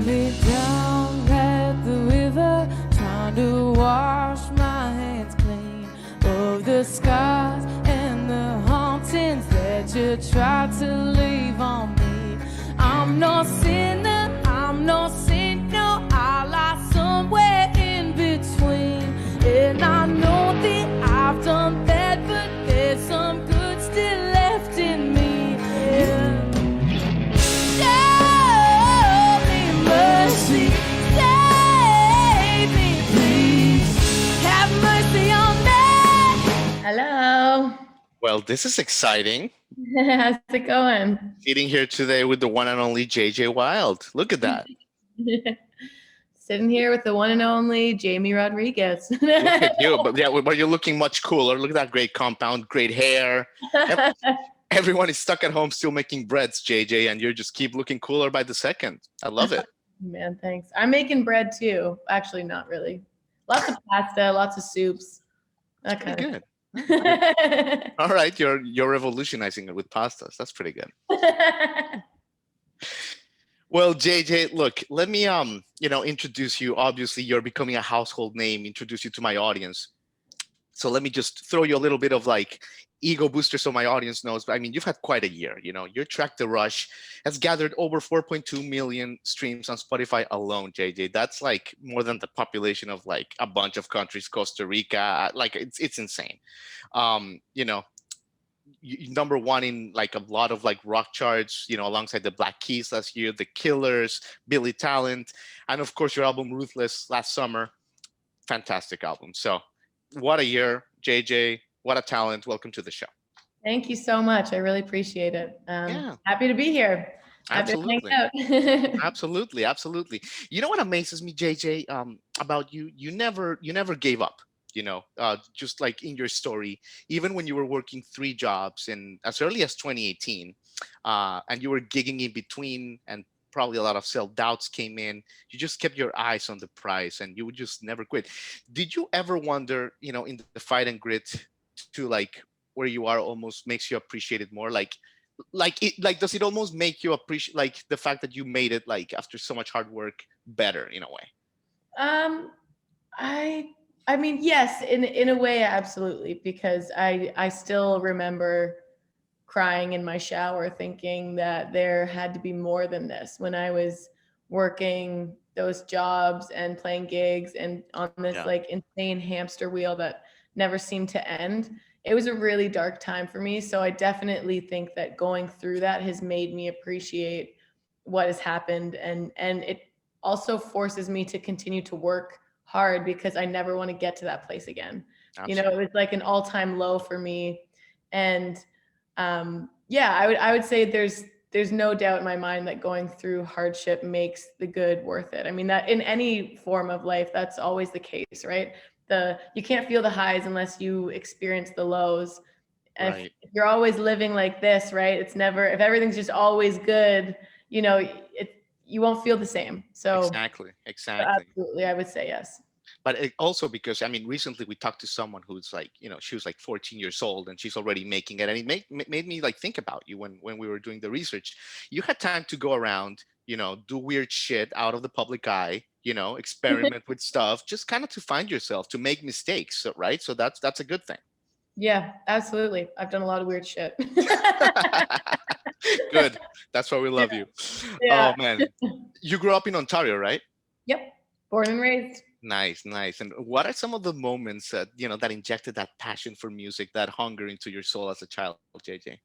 me down at the river, trying to wash my hands clean of the scars and the hauntings that you tried to leave on me. I'm no sinner, I'm no saint, no, I lie somewhere in between. And I know that I've done bad, but there's some good still left in me. Yeah. Show me mercy, save me, please. Have mercy on me. Hello. Well, this is exciting. How's it going? Sitting here today with the one and only JJ Wilde. Look at that. Sitting here with the one and only Jamie Rodriguez. Look at you. But you're looking much cooler. Look at that great compound, great hair. Everyone is stuck at home still making breads, JJ, and you just keep looking cooler by the second. I love it. Man, thanks. I'm making bread too. Actually, not really. Lots of pasta, lots of soups. That kind Pretty of good. All right, you're revolutionizing it with pastas. That's pretty good. Well, JJ, look, let me introduce you. Obviously, you're becoming a household name, introduce you to my audience. So let me just throw you a little bit of like ego booster so my audience knows. I mean, you've had quite a year. Your track The Rush has gathered over 4.2 million streams on Spotify alone, JJ. That's like more than the population of like a bunch of countries, Costa Rica. Like it's insane. Number one in like a lot of like rock charts, alongside the Black Keys last year, the Killers, Billy Talent, and of course your album Ruthless last summer. Fantastic album. So what a year, JJ. What a talent. Welcome to the show. Thank you so much. I really appreciate it. Yeah. Happy to be here. Absolutely. Absolutely. You know what amazes me, JJ, about you? You never gave up. Just like in your story, even when you were working 3 jobs in as early as 2018, and you were gigging in between, and probably a lot of self-doubts came in, you just kept your eyes on the prize and you would just never quit. Did you ever wonder, in the fight and grit to like where you are almost makes you appreciate it more? Does it almost make you appreciate like the fact that you made it like after so much hard work better in a way? I mean, yes, in a way, absolutely, because I still remember crying in my shower thinking that there had to be more than this when I was working those jobs and playing gigs and on this like insane hamster wheel that never seemed to end. It was a really dark time for me. So I definitely think that going through that has made me appreciate what has happened. And it also forces me to continue to work hard because I never want to get to that place again. Absolutely. It was like an all-time low for me. And I would say there's no doubt in my mind that going through hardship makes the good worth it. I mean, that in any form of life, that's always the case, right? You can't feel the highs unless you experience the lows. And right. If you're always living like this, right? It's never, if everything's just always good, you won't feel the same. So exactly. Absolutely, I would say yes. But also because, I mean, recently we talked to someone who's like, she was like 14 years old and she's already making it. And it made me like think about you when we were doing the research. You had time to go around, do weird shit out of the public eye, experiment with stuff, just kind of to find yourself, to make mistakes, right? So that's a good thing. Yeah, absolutely. I've done a lot of weird shit. Good. That's why we love you. Yeah. Oh, man. You grew up in Ontario, right? Yep. Born and raised. Nice. And what are some of the moments that, that injected that passion for music, that hunger into your soul as a child, JJ?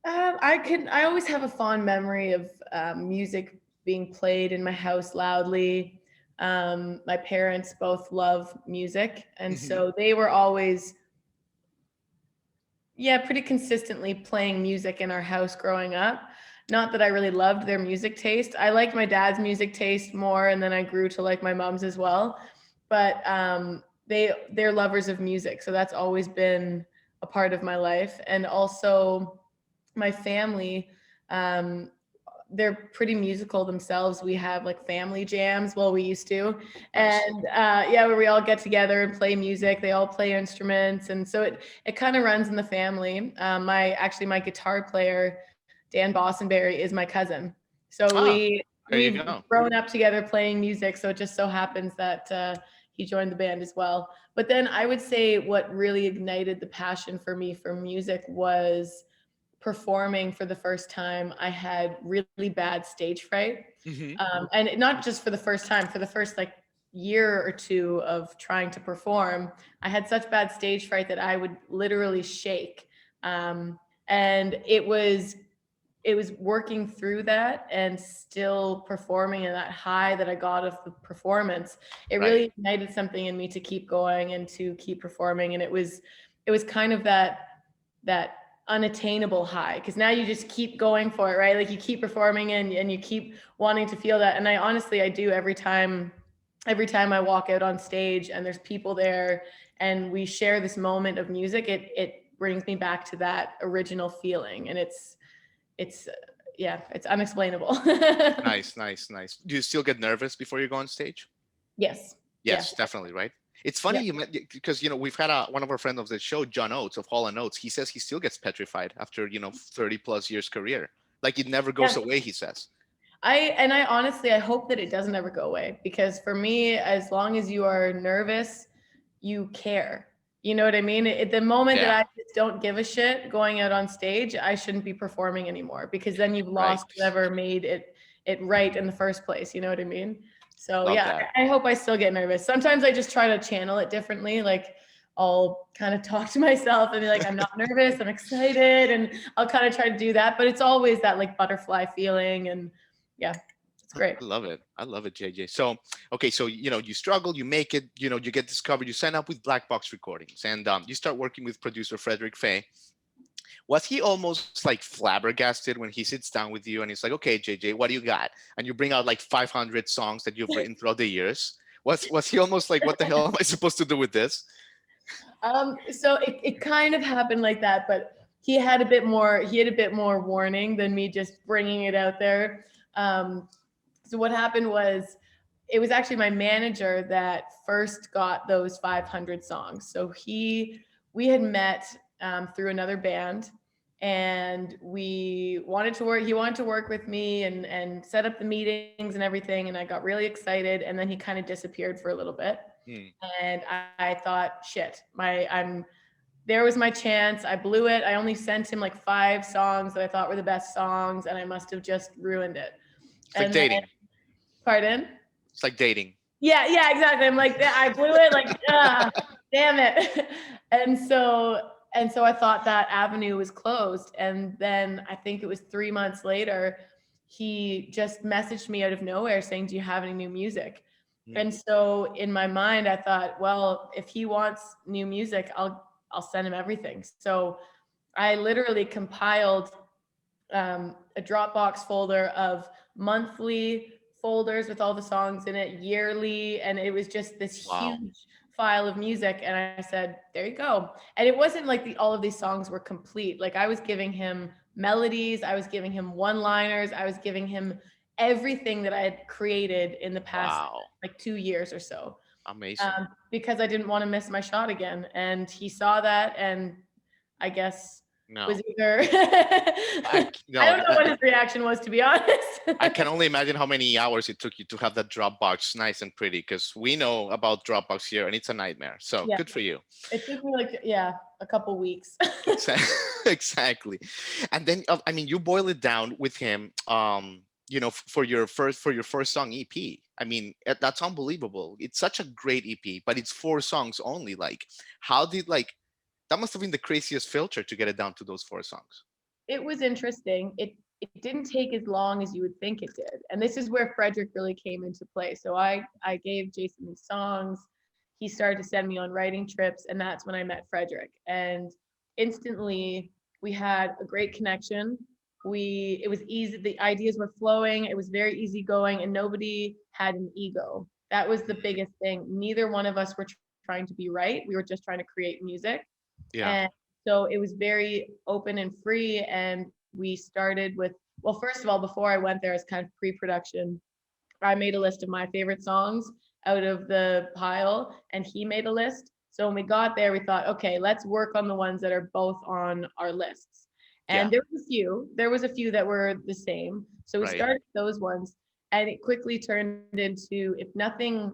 I always have a fond memory of music being played in my house loudly. My parents both love music. And so they were always, pretty consistently playing music in our house growing up. Not that I really loved their music taste. I liked my dad's music taste more, and then I grew to like my mom's as well. But they're lovers of music, so that's always been a part of my life. And also my family, they're pretty musical themselves. We have like family jams. Well, we used to, and where we all get together and play music. They all play instruments, and so it kind of runs in the family. My guitar player, Dan Bossenberry, is my cousin. So There you we've go. grown up together playing music, so it just so happens that he joined the band as well. But then I would say what really ignited the passion for me for music was performing for the first time. I had really bad stage fright, Hmm. and not just for the first time, for the first like year or two of trying to perform, I had such bad stage fright that I would literally shake. And it was working through that and still performing in that high that I got of the performance. It Right. really ignited something in me to keep going and to keep performing. And it was kind of that unattainable high, because now you just keep going for it, right? Like you keep performing and you keep wanting to feel that. And I honestly, I do every time I walk out on stage and there's people there and we share this moment of music, it brings me back to that original feeling. And it's yeah, it's unexplainable. Nice, nice, nice. Do you still get nervous before you go on stage? Yes. Yeah. Yes, definitely, right? It's funny Yeah. you met because we've had one of our friends of the show, John Oates of Hall and Oates. He says he still gets petrified after 30 plus years career. Like it never goes Yeah. away. He says. I honestly, I hope that it doesn't ever go away, because for me, as long as you are nervous, you care. You know what I mean? At the moment that Yeah. I just don't give a shit going out on stage, I shouldn't be performing anymore, because then you've Right. lost whatever made it right in the first place. You know what I mean? So Love yeah, that. I hope I still get nervous. Sometimes I just try to channel it differently. Like I'll kind of talk to myself and be like, I'm not nervous, I'm excited. And I'll kind of try to do that. But it's always that like butterfly feeling. And yeah, it's great. I love it. I love it, JJ. So, okay, so you struggle, you make it, you get discovered, you sign up with Black Box Recordings, and you start working with producer Frederick Faye. Was he almost like flabbergasted when he sits down with you and he's like, "Okay, JJ, what do you got?" And you bring out like 500 songs that you've written throughout the years. Was he almost like, "What the hell am I supposed to do with this?" So it kind of happened like that, but he had a bit more warning than me just bringing it out there. So what happened was, it was actually my manager that first got those 500 songs. So we had met through another band, and we wanted to work. He wanted to work with me and set up the meetings and everything. And I got really excited. And then he kind of disappeared for a little bit. Hmm. And I thought, shit, there was my chance. I blew it. I only sent him like 5 songs that I thought were the best songs, and I must have just ruined it. It's like And then, dating. pardon? It's like dating. Yeah, exactly. I'm like, I blew it. Like, damn it. And so I thought that avenue was closed. And then I think it was 3 months later, he just messaged me out of nowhere saying, "Do you have any new music?" Hmm. And so in my mind, I thought, well, if he wants new music, I'll send him everything. So I literally compiled a Dropbox folder of monthly folders with all the songs in it, yearly, and it was just this Wow. huge file of music. And I said, there you go. And it wasn't like all of these songs were complete. Like I was giving him melodies, I was giving him one-liners, I was giving him everything that I had created in the past Wow. like 2 years or so, Amazing. because I didn't want to miss my shot again. And he saw that, and I guess was No. either I I no. don't know what his reaction was, to be honest. I can only imagine how many hours it took you to have that Dropbox nice and pretty, because we know about Dropbox here and it's a nightmare. So Yeah, good for you. it took me like a couple weeks. Exactly. Exactly. And then I mean, you boil it down with him. For your first song EP. I mean, that's unbelievable. It's such a great EP, but it's 4 songs only. Like, how did like that must have been the craziest filter to get it down to those 4 songs. It was interesting. It didn't take as long as you would think it did, and this is where Frederick really came into play. So I gave Jason these songs. He started to send me on writing trips, and that's when I met Frederick. And instantly we had a great connection. It was easy. The ideas were flowing. It was very easygoing, and nobody had an ego. That was the biggest thing. Neither one of us were trying to be right. We were just trying to create music. Yeah. And so it was very open and free. And we started with, well, first of all, before I went there as kind of pre-production, I made a list of my favorite songs out of the pile, and he made a list. So when we got there, we thought, okay, let's work on the ones that are both on our lists. Yeah. And there was a few that were the same. So we Right. started with those ones. And it quickly turned into, if nothing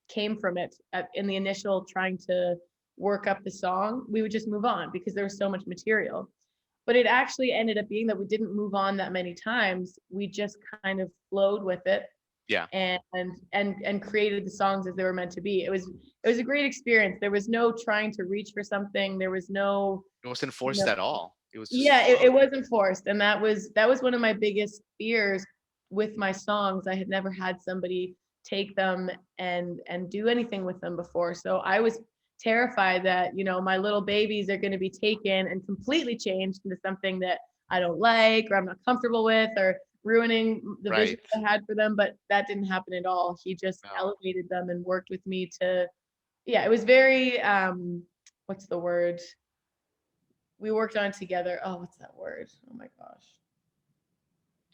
came from it in the initial trying to work up the song, we would just move on because there was so much material. But it actually ended up being that we didn't move on that many times. We just kind of flowed with it Yeah. and created the songs as they were meant to be. It was a great experience. There was no trying to reach for something. There was no, It wasn't you forced know, at all. It was just yeah, flow. it wasn't forced. And that was one of my biggest fears with my songs. I had never had somebody take them and do anything with them before. So I was terrified that, my little babies are going to be taken and completely changed into something that I don't like, or I'm not comfortable with, or ruining the vision Right. I had for them. But that didn't happen at all. He just No. elevated them and worked with me to, yeah, it was very, what's the word? We worked on it together. Oh, what's that word? Oh my gosh.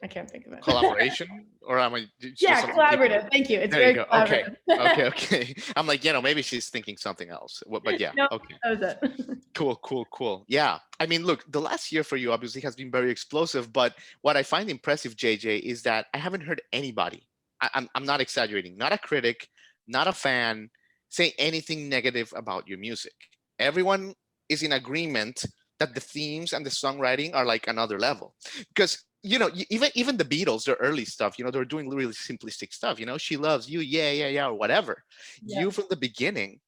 I can't think of it. Collaboration, or am I it's just Yeah, something deeper? collaborative. Thank you. It's There you very go. Okay. collaborative. Okay. I'm like, maybe she's thinking something else. But yeah. No, Okay. that was it. Cool. Yeah. I mean, look, the last year for you obviously has been very explosive, but what I find impressive, JJ, is that I haven't heard anybody, I'm not exaggerating, not a critic, not a fan, say anything negative about your music. Everyone is in agreement that the themes and the songwriting are like another level. Because even the Beatles, their early stuff, they were doing really simplistic stuff. She loves you, yeah, or whatever. Yeah. You from the beginning,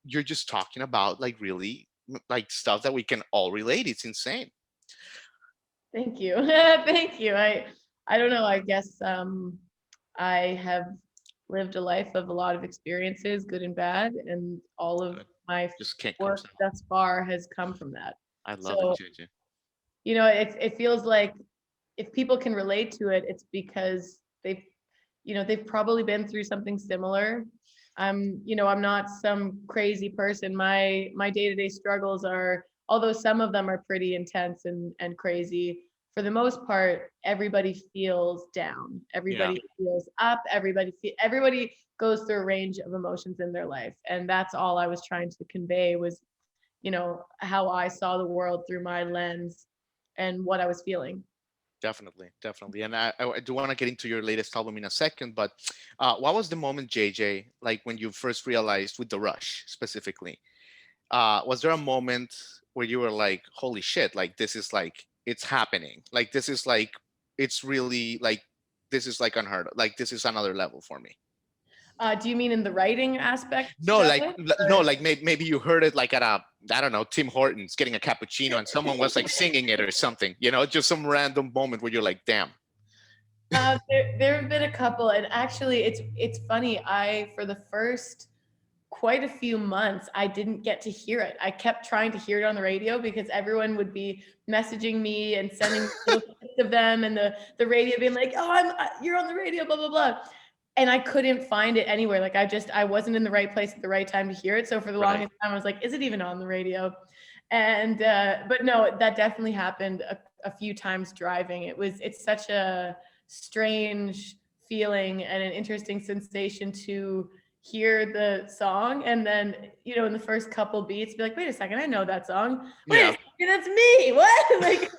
you're just talking about like really like stuff that we can all relate. It's insane. Thank you. Thank you. I don't know. I guess I have lived a life of a lot of experiences, good and bad, and all of Good. my Just can't come work out. thus far has come from that. I love it, So, JJ. it feels like if people can relate to it, it's because they've probably been through something similar. I'm not some crazy person. My day-to-day struggles are, although some of them are pretty intense and crazy, for the most part, everybody feels down. Yeah, Everybody feels up. Everybody goes through a range of emotions in their life. And that's all I was trying to convey was, how I saw the world through my lens and what I was feeling. definitely. And I do want to get into your latest album in a second, but what was the moment, JJ, like when you first realized with the Rush specifically? Was there a moment where you were like, holy shit, like this is like it's happening, like this is like it's really like this is like unheard of, like this is another level for me? Do you mean in the writing aspect No, of like it? no, Or, like maybe you heard it like at a, I don't know, Tim Hortons getting a cappuccino and someone was like singing it or something, just some random moment where you're like, damn. there have been a couple, and actually, it's funny. For the first quite a few months, I didn't get to hear it. I kept trying to hear it on the radio because everyone would be messaging me and sending little clips of them, and the radio being like, "Oh, you're on the radio," blah blah blah. And I couldn't find it anywhere. Like I wasn't in the right place at the right time to hear it. So for the Right. longest time, I was like, "Is it even on the radio?" And but no, that definitely happened a few times driving. It's such a strange feeling and an interesting sensation to hear the song and then in the first couple beats be like, wait a second, I know that song. Wait a Yeah. second, that's me. What? Like,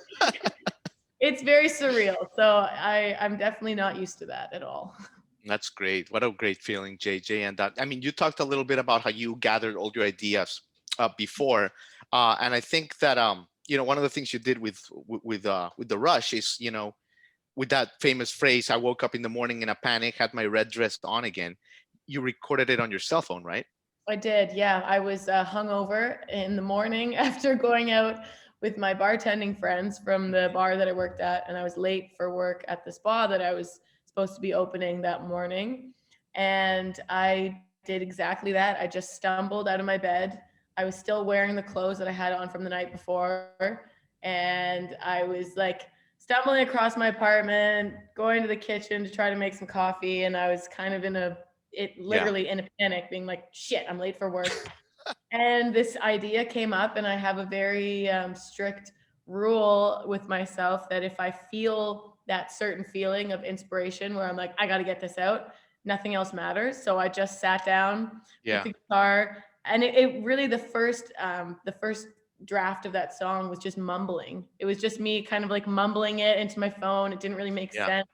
it's very surreal. So I'm definitely not used to that at all. That's great. What a great feeling, JJ. And that, I mean, you talked a little bit about how you gathered all your ideas before, and I think that one of the things you did with the Rush is, with that famous phrase, "I woke up in the morning in a panic, had my red dress on again." You recorded it on your cell phone, right? I did, yeah. I was hungover in the morning after going out with my bartending friends from the bar that I worked at, and I was late for work at the spa that I was supposed to be opening that morning. And I did exactly that. I just stumbled out of my bed. I was still wearing the clothes that I had on from the night before, and I was like stumbling across my apartment, going to the kitchen to try to make some coffee, and I was kind of Yeah. literally in a panic, being like, shit, I'm late for work. And this idea came up, and I have a very strict rule with myself that if I feel that certain feeling of inspiration where I'm like, I got to get this out, nothing else matters. So I just sat down with Yeah. the guitar, and it really, the first draft of that song was just mumbling. It was just me kind of like mumbling it into my phone. It didn't really make Yeah. sense.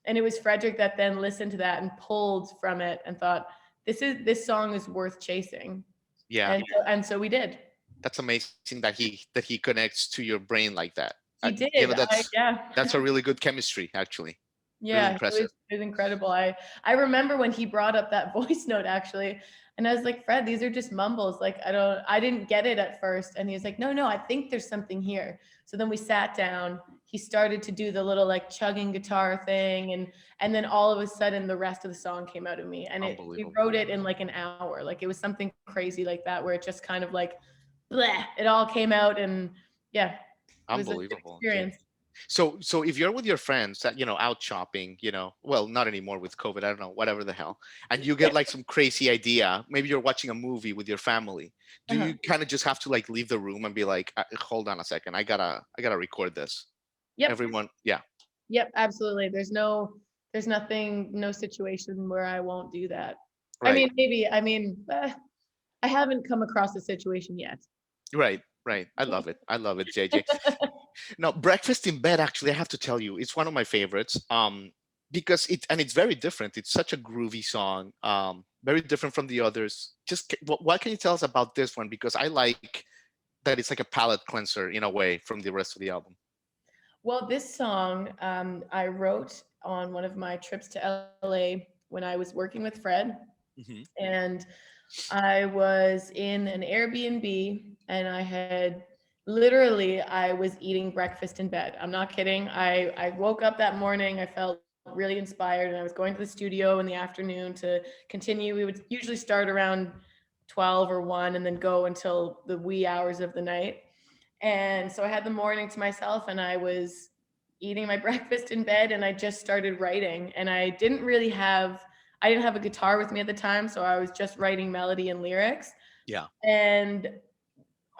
And it was Frederick that then listened to that and pulled from it and thought, this song is worth chasing. Yeah, And so we did. that's amazing that he connects to your brain like that. He You did. know, Yeah. that's a really good chemistry, actually. Really Yeah, impressive. it was incredible. I remember when he brought up that voice note actually, and I was like, Fred, these are just mumbles. Like I didn't get it at first. And he was like, no, I think there's something here. So then we sat down. He started to do the little like chugging guitar thing, and then all of a sudden the rest of the song came out of me. And we Unbelievable. wrote it in like an hour. Like it was something crazy like that where it just kind of like bleh, it all came out. And yeah, it was a good Unbelievable. experience. So if you're with your friends that, out shopping, well, not anymore with COVID, I don't know, whatever the hell, and you get like some crazy idea, maybe you're watching a movie with your family, do Uh-huh. you kind of just have to like leave the room and be like, hold on a second, I gotta record this. Yep. Everyone, yeah. Yep, absolutely. There's nothing, no situation where I won't do that. I Right. mean, maybe, I haven't come across a situation yet. Right. I love it, JJ. Now, breakfast in bed, actually, I have to tell you, it's one of my favorites. Because it's very different. It's such a groovy song. Very different from the others. What can you tell us about this one? Because I like that it's like a palate cleanser in a way from the rest of the album. Well, this song, I wrote on one of my trips to LA when I was working with Fred. Hmm. And I was in an Airbnb and I was eating breakfast in bed. I'm not kidding. I woke up that morning. I felt really inspired and I was going to the studio in the afternoon to continue. We would usually start around 12 or 1 and then go until the wee hours of the night. And so I had the morning to myself and I was eating my breakfast in bed and I just started writing. And I didn't have a guitar with me at the time, so I was just writing melody and lyrics. Yeah. And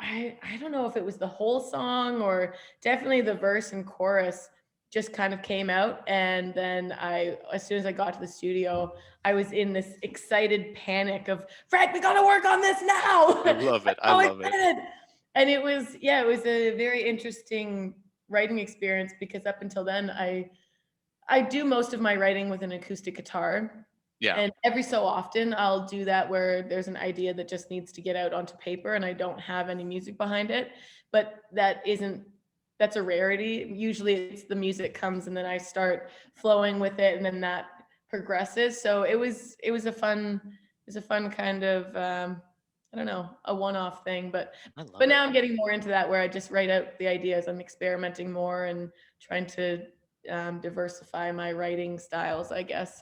I don't know if it was the whole song or definitely the verse and chorus just kind of came out. And then as soon as I got to the studio, I was in this excited panic of, Fred, we got to work on this now. I love it. I I'm so love it. excited. And it was a very interesting writing experience because up until then, I do most of my writing with an acoustic guitar. Yeah. And every so often I'll do that where there's an idea that just needs to get out onto paper and I don't have any music behind it. But that's a rarity. Usually it's the music comes and then I start flowing with it and then that progresses. So it was a fun kind of I don't know, a one-off thing, but I love but it. now I'm getting more into that where I just write out the ideas. I'm experimenting more and trying to diversify my writing styles, I guess.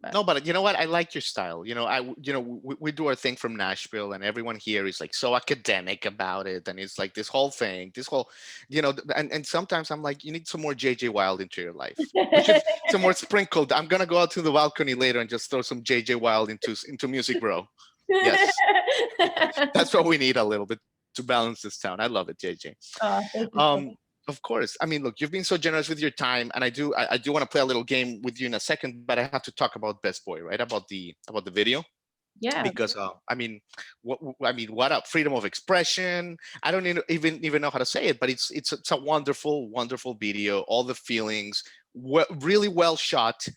But No, but you know what? I like your style. We do our thing from Nashville, and everyone here is like so academic about it, and it's like this whole thing, this whole, and sometimes I'm like, you need some more JJ Wilde into your life. We should some more sprinkled. I'm gonna go out to the balcony later and just throw some JJ Wilde into music, bro. Yes, that's what we need a little bit to balance this town. I love it, JJ. Thank you so Um, of course. I mean, look, you've been so generous with your time, and I do want to play a little game with you in a second, but I have to talk about Best Boy, right? About the video, Yeah. because what a freedom of expression. I don't even know how to say it, but it's a wonderful, wonderful video. All the feelings, really well shot,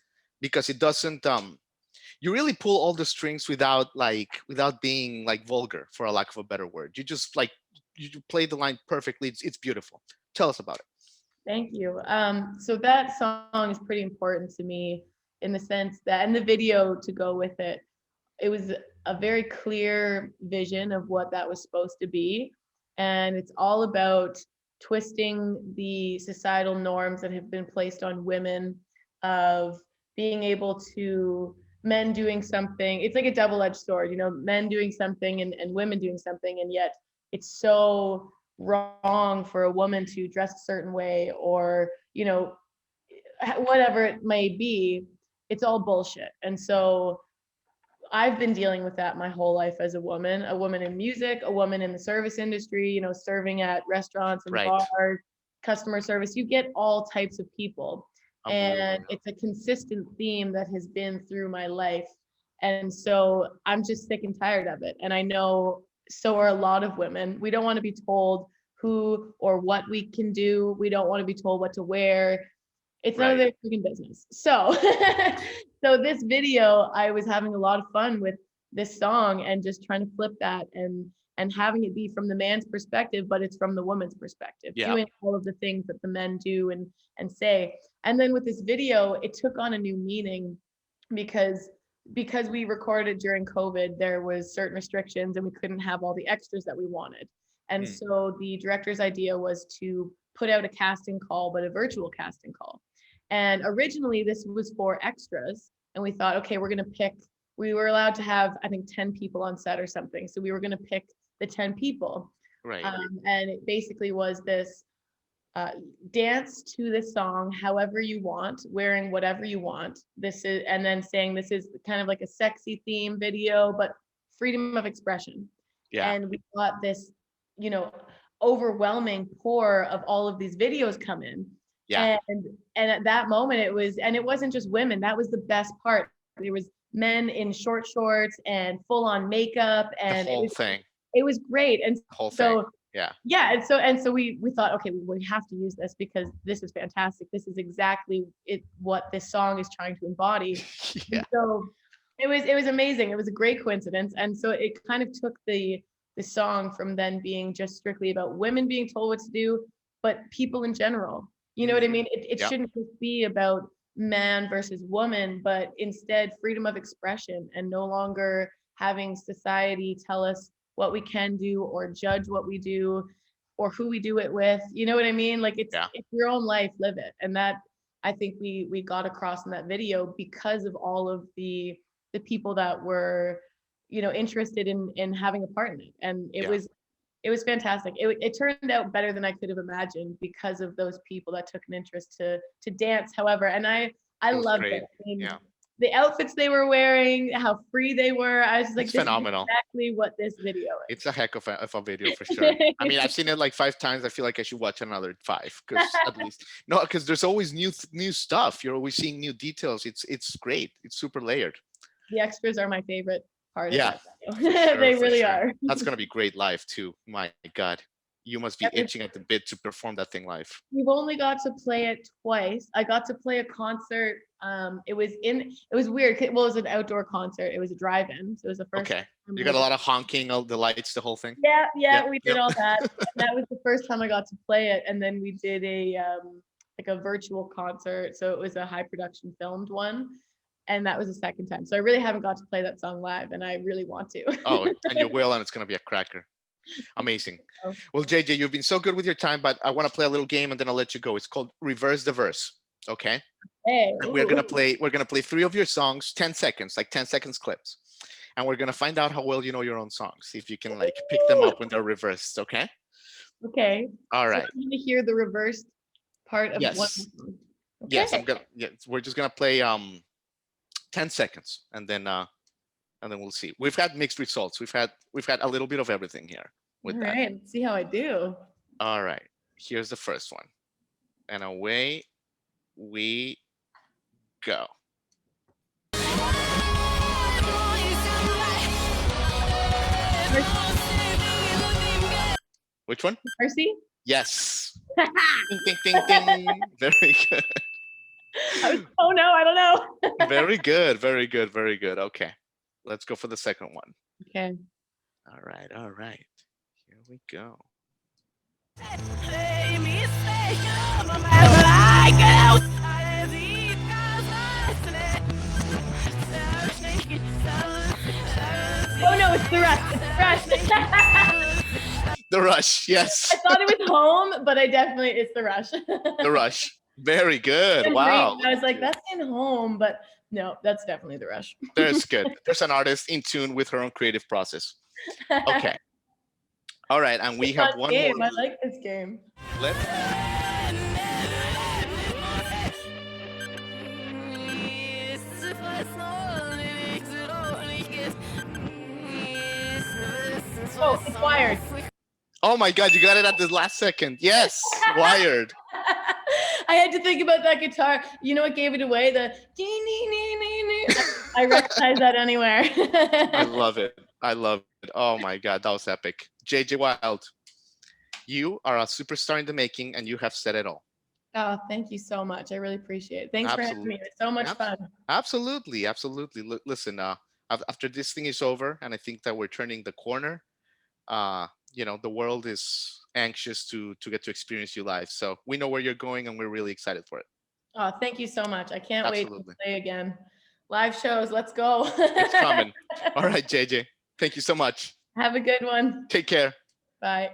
because it doesn't you really pull all the strings without being like vulgar, for a lack of a better word. You just like you play the line perfectly. It's beautiful. Tell us about it. Thank you. So that song is pretty important to me in the sense that, and the video to go with it, it was a very clear vision of what that was supposed to be. And it's all about twisting the societal norms that have been placed on women of being able to men doing something. It's like a double-edged sword, men doing something and women doing something. And yet it's so wrong for a woman to dress a certain way or, whatever it may be, it's all bullshit. And so I've been dealing with that my whole life as a woman in music, a woman in the service industry, serving at restaurants and Right. bars, customer service. You get all types of people. Unbelievable. And it's a consistent theme that has been through my life. And so I'm just sick and tired of it. And I know so are a lot of women. We don't want to be told who or what we can do. We don't want to be told what to wear. It's none of their freaking business. So, so this video, I was having a lot of fun with this song and just trying to flip that and having it be from the man's perspective, but it's from the woman's perspective, doing all of the things that the men do and say. And then with this video, it took on a new meaning because we recorded during COVID, there was certain restrictions and we couldn't have all the extras that we wanted. And so the director's idea was to put out a casting call, but a virtual casting call. And originally this was for extras. And we thought, okay, we were allowed to have, I think, 10 people on set or something. So we were going to pick the 10 people. Right. And it basically was this dance to this song however you want, wearing whatever you want. And then saying this is kind of like a sexy theme video, but freedom of expression. And we got this, overwhelming pour of all of these videos come in. And at that moment it wasn't just women. That was the best part. There was men in short shorts and full on makeup, and the whole thing. It was great. And whole thing. And so we thought, okay, we have to use this because this is fantastic. This is exactly what this song is trying to embody. So it was amazing. It was a great coincidence. And so it kind of took the song from then being just strictly about women being told what to do, but people in general. You know what I mean? It shouldn't just be about man versus woman, but instead freedom of expression, and no longer having society tell us what we can do or judge what we do or who we do it with. You know what I mean? Like it's your own life, live it. And that, I think we got across in that video because of all of the people that were, interested in having a part in it. And it was fantastic. It turned out better than I could have imagined because of those people that took an interest to dance. However, and I loved it. I mean, the outfits they were wearing, how free they were. I was just like, it's this phenomenal. Is exactly what this video is. It's a heck of a video for sure. I mean, I've seen it like 5 times. I feel like I should watch another 5 because at least because there's always new stuff. You're always seeing new details. It's great. It's super layered. The extras are my favorite part. Yeah, of that they really are. That's gonna be great live too. My God, you must be itching at the bit to perform that thing live. We've only got to play it twice. I got to play a concert. It was weird. Well, it was an outdoor concert. It was a drive-in. So it was the first. Okay. You got a lot of honking, all the lights, the whole thing. Yeah, we did all that. That was the first time I got to play it, and then we did a virtual concert. So it was a high production filmed one. And that was the second time. So I really haven't got to play that song live, and I really want to. Oh, and you will, and it's going to be a cracker. Amazing. Well, JJ, you've been so good with your time, but I want to play a little game and then I'll let you go. It's called Reverse the Verse. Okay. Hey. And we're gonna play 3 of your songs, 10 seconds, like 10 seconds clips. And we're gonna find out how well you know your own songs. See if you can like pick them up when they're reversed, okay? Okay. All right. So I'm gonna hear the reversed part of one. Okay. Yes, we're just gonna play 10 seconds and then we'll see. We've had mixed results. We've had a little bit of everything here with that. All right, let's see how I do. All right, here's the first one. And away we go. Which one? Mercy? Yes. Ding, ding, ding, ding. Very good. Oh no, I don't know. Very good, very good, very good. Okay, let's go for the second one. Okay. All right. Here we go. Oh no, it's the rush. It's the rush. The Rush, yes. I thought it was Home, but it's the Rush. The Rush. Very good. Wow. I was like, that's in Home, but no, that's definitely the Rush. There's good. There's an artist in tune with her own creative process. Okay. All right, and we have one game. more. I like this game. Oh, it's Wired. Oh my God, you got it at the last second. Yes, Wired. I had to think about that guitar. You know what gave it away? I recognize that anywhere. I love it. Oh my God, that was epic. JJ Wilde, you are a superstar in the making and you have said it all. Oh, thank you so much. I really appreciate it. Thanks for having me. Absolutely. It was so much fun. Absolutely. Absolutely. Listen, after this thing is over, and I think that we're turning the corner, the world is anxious to get to experience you live. So we know where you're going, and we're really excited for it. Oh, thank you so much. I can't wait to Absolutely. play again. Live shows, let's go. It's coming. All right, JJ. Thank you so much. Have a good one. Take care. Bye.